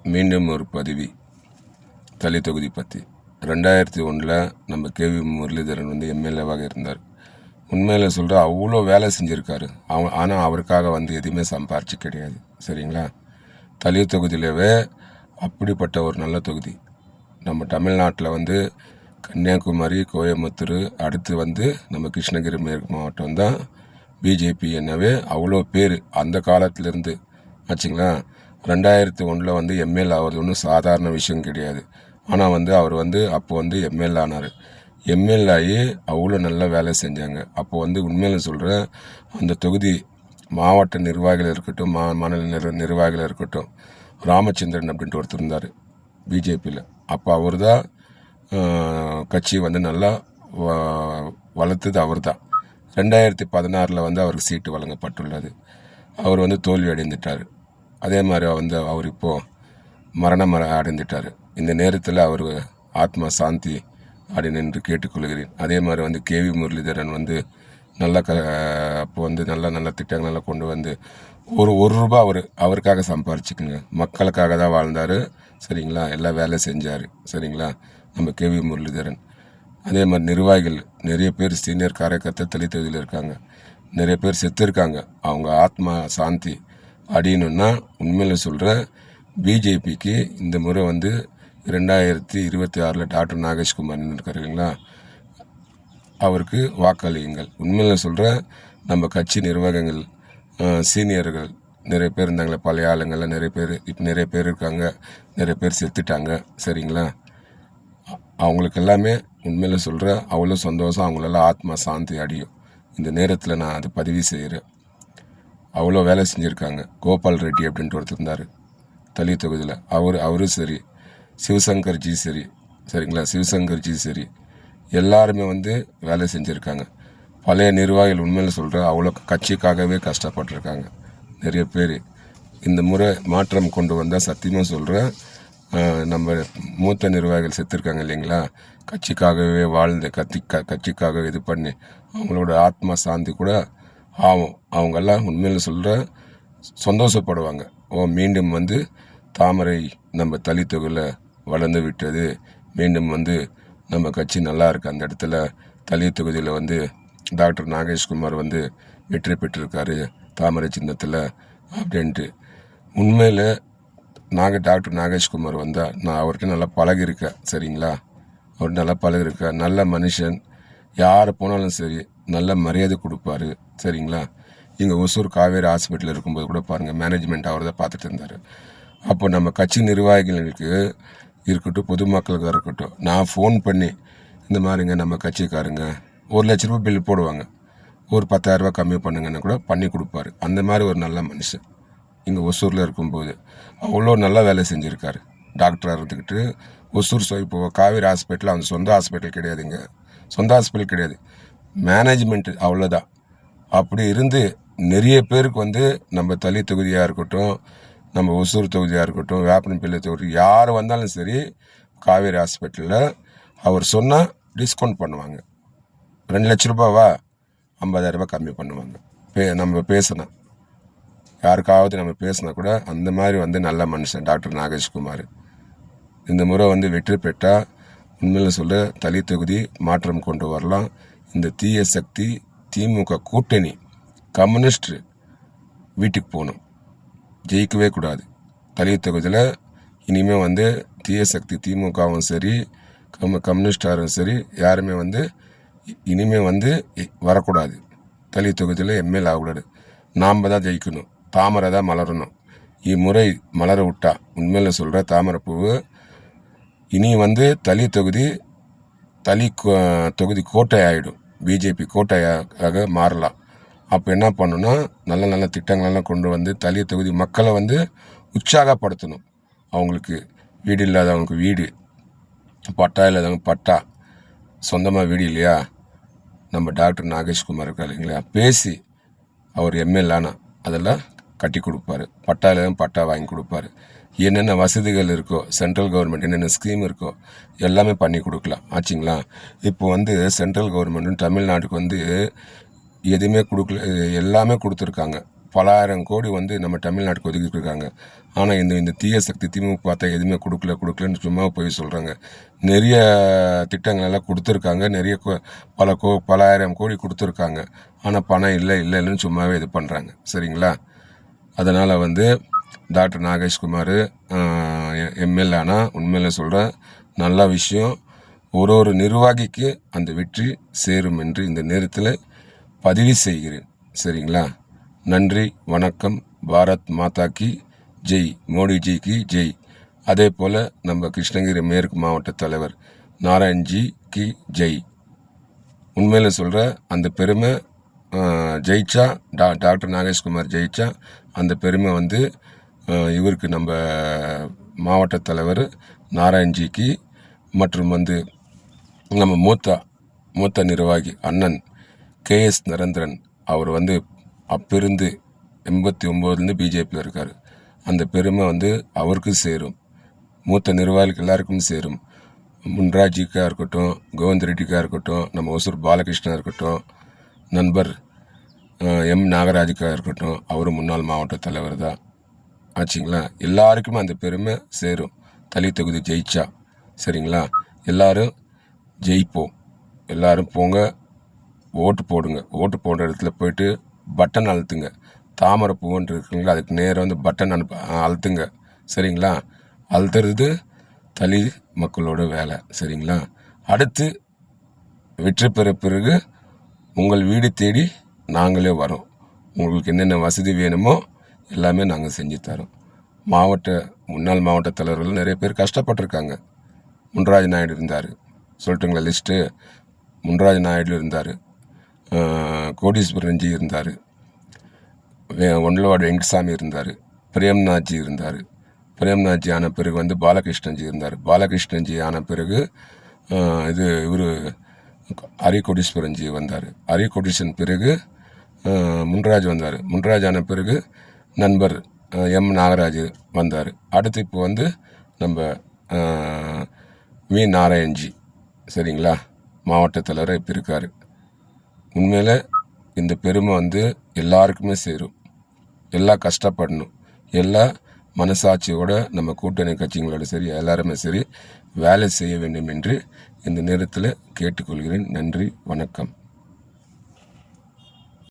மீண்டும் ஒரு பதிவு தளி தொகுதி பற்றி. 2001 நம்ம கேவி முரளிதரன் எம்எல்ஏவாக இருந்தார். உண்மையில் சொல்கிற அவ்வளோ வேலை செஞ்சுருக்காரு. ஆனால் அவருக்காக எதுவுமே சம்பாரிச்சு கிடையாது. சரிங்களா? தளி தொகுதியிலவே அப்படிப்பட்ட ஒரு நல்ல தொகுதி. நம்ம தமிழ்நாட்டில் கன்னியாகுமரி, கோயம்புத்தூர், அடுத்து நம்ம கிருஷ்ணகிரி மேற்கு மாவட்டம் தான் பிஜேபி. என்னவே அவ்வளோ பேர் அந்த காலத்திலேருந்து ஆச்சுங்களா. 2001 எம்எல்ஏ ஆகிறது ஒன்றும் சாதாரண விஷயம் கிடையாது. ஆனால் அவர் அப்போ எம்எல்ஏ ஆனார். எம்எல்ஏ ஆகி அவ்வளோ நல்ல வேலை செஞ்சாங்க. அப்போ உண்மையில் சொல்கிறேன், அந்த தொகுதி மாவட்ட நிர்வாகிகள் இருக்கட்டும், மாநில நிர்வாகிகள் இருக்கட்டும், ராமச்சந்திரன் அப்படின்ட்டு ஒருத்தர் இருந்தார் பிஜேபியில். அப்போ அவர் தான் கட்சி நல்லா வளர்த்தது அவர் தான். 2016 அவருக்கு சீட்டு வழங்கப்பட்டுள்ளது. அவர் தோல்வி அடைந்துட்டார். அதே மாதிரி அவர் இப்போது மரணம் அடைந்துட்டார். இந்த நேரத்தில் அவர் ஆத்மா சாந்தி அப்படின்னு என்று கேட்டுக்கொள்கிறேன். அதே மாதிரி கேவி முரளிதரன் நல்ல அப்போ நல்ல திட்டங்களெல்லாம் கொண்டு ஒரு ரூபா அவருக்காக சம்பாரிச்சுக்குங்க. மக்களுக்காக தான் வாழ்ந்தார். சரிங்களா? எல்லாம் வேலை செஞ்சார். சரிங்களா? நம்ம கேவி முரளிதரன். அதே மாதிரி நிர்வாகிகள் நிறைய பேர் சீனியர் காரியகர்த்தா தளி தொகுதியில் இருக்காங்க. நிறைய பேர் செத்து இருக்காங்க. அவங்க ஆத்மா சாந்தி அப்படின்னா உண்மையில் சொல்கிற பிஜேபிக்கு இந்த முறை 2026 டாக்டர் நாகேஷ்குமார் இருக்கார் இல்லைங்களா, அவருக்கு வாக்களியுங்கள். உண்மையில் சொல்கிற நம்ம கட்சி நிர்வாகங்கள், சீனியர்கள் நிறைய பேர் இருந்தாங்களே, பழைய ஆளுங்கள்லாம் நிறைய பேர் இருக்காங்க. நிறைய பேர் செத்துட்டாங்க. சரிங்களா? அவங்களுக்கு எல்லாமே உண்மையில் சொல்கிற அவ்வளோ சந்தோஷம். அவங்களெல்லாம் ஆத்மா சாந்தி அடையும். இந்த நேரத்தில் நான் அதை பதிவு செய்கிறேன். அவ்வளோ வேலை செஞ்சுருக்காங்க. கோபால் ரெட்டி அப்படின்ட்டு ஒருத்தர் இருந்தார் தளி தொகுதியில். அவரும் சரி, சிவசங்கர்ஜி சரி. சரிங்களா? சிவசங்கர்ஜி சரி, எல்லாருமே வேலை செஞ்சுருக்காங்க. பழைய நிர்வாகிகள் உண்மையில் சொல்கிற அவ்வளோ கட்சிக்காகவே கஷ்டப்பட்டுருக்காங்க நிறைய பேர். இந்த முறை மாற்றம் கொண்டு வந்தால் சத்தியமாக சொல்கிறேன், நம்ம மூத்த நிர்வாகிகள் செத்துருக்காங்க இல்லைங்களா, கட்சிக்காகவே வாழ்ந்து கட்சிக்காக இது பண்ணி அவங்களோட ஆத்மா சாந்தி கூட ஆகும். அவங்கெல்லாம் உண்மையில் சொல்கிற சந்தோஷப்படுவாங்க. மீண்டும் தாமரை நம்ம தளி தொகுதியில் வளர்ந்து விட்டது. மீண்டும் நம்ம கட்சி நல்லா இருக்குது. அந்த இடத்துல தளி தொகுதியில் டாக்டர் நாகேஷ்குமார் வெற்றி பெற்றிருக்காரு தாமரை சின்னத்தில் அப்படின்ட்டு. உண்மையில் டாக்டர் நாகேஷ்குமார் நான் அவர்கிட்ட நல்லா பழகிருக்கேன். சரிங்களா? அவர்கிட்ட நல்லா பழகிருக்கேன். நல்ல மனுஷன். யார் போனாலும் சரி நல்ல மரியாதை கொடுப்பாரு. சரிங்களா? இங்கே ஒசூர் காவேரி ஹாஸ்பிட்டலில் இருக்கும்போது கூட பாருங்கள், மேனேஜ்மெண்ட் அவர் தான் பார்த்துட்டு இருந்தார். அப்போ நம்ம கட்சி நிர்வாகிகளுக்கு இருக்கட்டும், பொதுமக்களுக்கு இருக்கட்டும், நான் ஃபோன் பண்ணி இந்த மாதிரிங்க நம்ம கட்சிக்காரங்க 1 லட்ச ரூபாய் பில் போடுவாங்க, ஒரு 10,000 ரூபா கம்மி பண்ணுங்கன்னு கூட பண்ணி கொடுப்பாரு. அந்த மாதிரி ஒரு நல்ல மனுஷன். இங்கே ஒசூரில் இருக்கும்போது அவ்வளோ நல்ல வேலை செஞ்சுருக்காரு. டாக்டராக இருந்துக்கிட்டு ஒசூர் இப்போ காவேரி ஹாஸ்பிட்டல் அவங்க சொந்த ஹாஸ்பிட்டல் கிடையாதுங்க. சொந்த ஹாஸ்பிட்டல் கிடையாது, மேனேஜ்மெண்ட்டு அவ்வளோதான். அப்படி இருந்து நிறைய பேருக்கு நம்ம தளி தொகுதியாக இருக்கட்டும், நம்ம ஒசூர் தொகுதியாக இருக்கட்டும், வேப்பனப்பள்ளி தொகுதி, யார் வந்தாலும் சரி காவேரி ஹாஸ்பிட்டலில் அவர் சொன்னால் டிஸ்கவுண்ட் பண்ணுவாங்க. 2 லட்ச ரூபாவா 50,000 ரூபாய் கம்மி பண்ணுவாங்க. நம்ம பேசினா யாருக்காவது நம்ம பேசினா கூட அந்த மாதிரி நல்ல மனுஷன் டாக்டர் நாகேஷ்குமார். இந்த முறை வெற்றி பெற்றால் உண்மையில் சொல்ல தளி தொகுதி மாற்றம் கொண்டு வரலாம். இந்த தீய சக்தி திமுக கூட்டணி கம்யூனிஸ்ட் வீட்டுக்கு போகணும், ஜெயிக்கவே கூடாது. தளி தொகுதியில் இனிமேல் தீய சக்தி திமுகவும் சரி, கம்யூனிஸ்டாரும் சரி, யாருமே இனிமேல் வரக்கூடாது. தளி தொகுதியில் எம்எல்ஏ ஆகக்கூடாது. நாம் தான் ஜெயிக்கணும். தாமரை தான் மலரணும். இம்முறை மலர விட்டா உண்மையில் சொல்கிற தாமரை பூவு இனி தளி தொகுதி கோட்டை ஆகிடும். பிஜேபி கோட்டையாக மாறலாம். அப்போ என்ன பண்ணணும்னா நல்ல நல்ல திட்டங்களெல்லாம் கொண்டு தளி தொகுதி மக்களை உற்சாகப்படுத்தணும். அவங்களுக்கு வீடு இல்லாதவங்களுக்கு வீடு, பட்டா இல்லாதவங்க பட்டா, சொந்தமாக வீடு இல்லையா, நம்ம டாக்டர் நாகேஷ்குமார் இருக்கா இல்லைங்களா, பேசி அவர் எம்எல்ஏனா அதெல்லாம் கட்டி கொடுப்பாரு. பட்டா இல்லாத பட்டா வாங்கி கொடுப்பாரு. என்னென்ன வசதிகள் இருக்கோ, சென்ட்ரல் கவர்மெண்ட் என்னென்ன ஸ்கீம் இருக்கோ எல்லாமே பண்ணி கொடுக்கலாம். ஆச்சுங்களா? இப்போ சென்ட்ரல் கவர்மெண்ட்டும் தமிழ்நாட்டுக்கு எதுவுமே கொடுக்கல, எல்லாமே கொடுத்துருக்காங்க. பல ஆயிரம் கோடி வந்து நம்ம தமிழ்நாட்டுக்கு ஒதுக்கியிருக்காங்க. ஆனால் இந்த தீய சக்தி திமுக பார்த்தா எதுவுமே கொடுக்கலன்னு சும்மா போய் சொல்கிறாங்க. நிறைய திட்டங்கள் எல்லாம் கொடுத்துருக்காங்க, நிறைய பல ஆயிரம் கோடி கொடுத்துருக்காங்க. ஆனால் பணம் இல்லைன்னு சும்மாவே இது பண்ணுறாங்க. சரிங்களா? அதனால் வந்து டாக்டர் நாகேஷ்குமார் எம்எல்ஏ ஆனால் உண்மையில சொல்கிறேன், நல்ல விஷயம். ஒரு நிர்வாகிக்கு அந்த வெற்றி சேரும் என்று இந்த நேரத்தில் பதிவு செய்கிறேன். சரிங்களா? நன்றி, வணக்கம். பாரத் மாதா கி ஜெய், மோடிஜிக்கு ஜெய். அதே போல் நம்ம கிருஷ்ணகிரி மேற்கு மாவட்ட தலைவர் நாராயண்ஜி கி ஜெய். உண்மையில் சொல்கிற அந்த பெருமை ஜெயிச்சா, டாக்டர் நாகேஷ்குமார் ஜெயிச்சா அந்த பெருமை வந்து இவருக்கு நம்ம மாவட்ட தலைவர் நாராயண்ஜிக்கு மற்றும் வந்து நம்ம மூத்த நிர்வாகி அண்ணன் KS நரேந்திரன் அவர் வந்து அப்பிருந்து 89 பிஜேபியில் இருக்கார். அந்த பெருமை வந்து அவருக்கு சேரும், மூத்த நிர்வாகிகளுக்கு எல்லாருக்கும் சேரும். முன்ராஜிக்காக இருக்கட்டும், கோவிந்த் ரெட்டிக்காக இருக்கட்டும், நம்ம ஒசூர் பாலகிருஷ்ணா இருக்கட்டும், நண்பர் M நாகராஜுக்காக இருக்கட்டும், அவர் முன்னாள் மாவட்ட தலைவர் தான் ஆச்சுங்களா. எல்லாருக்குமே அந்த பெருமை சேரும் தளி தொகுதி ஜெயிச்சா. சரிங்களா? எல்லாரும் ஜெயிப்போம். எல்லாரும் போங்க, ஓட்டு போடுங்க. ஓட்டு போடுற இடத்துல போயிட்டு பட்டன் அழுத்துங்க. தாமரை பூவன்று இருக்குங்களா, அதுக்கு நேராக வந்து பட்டன் அழுத்துங்க. சரிங்களா? அழுத்துறது தளி மக்களோட வேலை. சரிங்களா? அடுத்து வெற்றி பெற பிறகு உங்கள் வீடு தேடி நாங்களே வரோம். உங்களுக்கு என்னென்ன வசதி வேணுமோ எல்லாமே நாங்கள் செஞ்சு தரோம். முன்னாள் மாவட்ட தலைவர்கள் நிறைய பேர் கஷ்டப்பட்டிருக்காங்க. முன்ராஜ் நாயுடு இருந்தார், சொல்லட்டுங்களா லிஸ்ட்டு? முன்ராஜ் நாயுடு இருந்தார், கோடீஸ்வரன்ஜி இருந்தார், ஒண்டலவாடு வெங்கசாமி இருந்தார், பிரேம்நாத்ஜி இருந்தார். பிரேம்நாத்ஜி ஆன பிறகு வந்து பாலகிருஷ்ணன்ஜி இருந்தார். பாலகிருஷ்ணன்ஜி ஆன பிறகு இவர் ஹரிகோடீஸ்வரன்ஜி வந்தார். ஹரிகோடீஸ்வரன் பிறகு முன்ராஜ் வந்தார். முன்ராஜ் ஆன பிறகு நண்பர் M நாகராஜ் வந்தார். அடுத்து இப்போ வந்து நம்ம V நாராயண்ஜி, சரிங்களா, மாவட்ட தலைவராக இப்போ இருக்கார். உண்மையில் இந்த பெருமை வந்து எல்லாருக்குமே சேரும். எல்லாம் கஷ்டப்படணும், எல்லா மனசாட்சியோட நம்ம கூட்டணி கட்சிகளோட சரி எல்லாருமே சரி வேலை செய்ய வேண்டும் என்று இந்த நேரத்தில் கேட்டுக்கொள்கிறேன். நன்றி, வணக்கம்.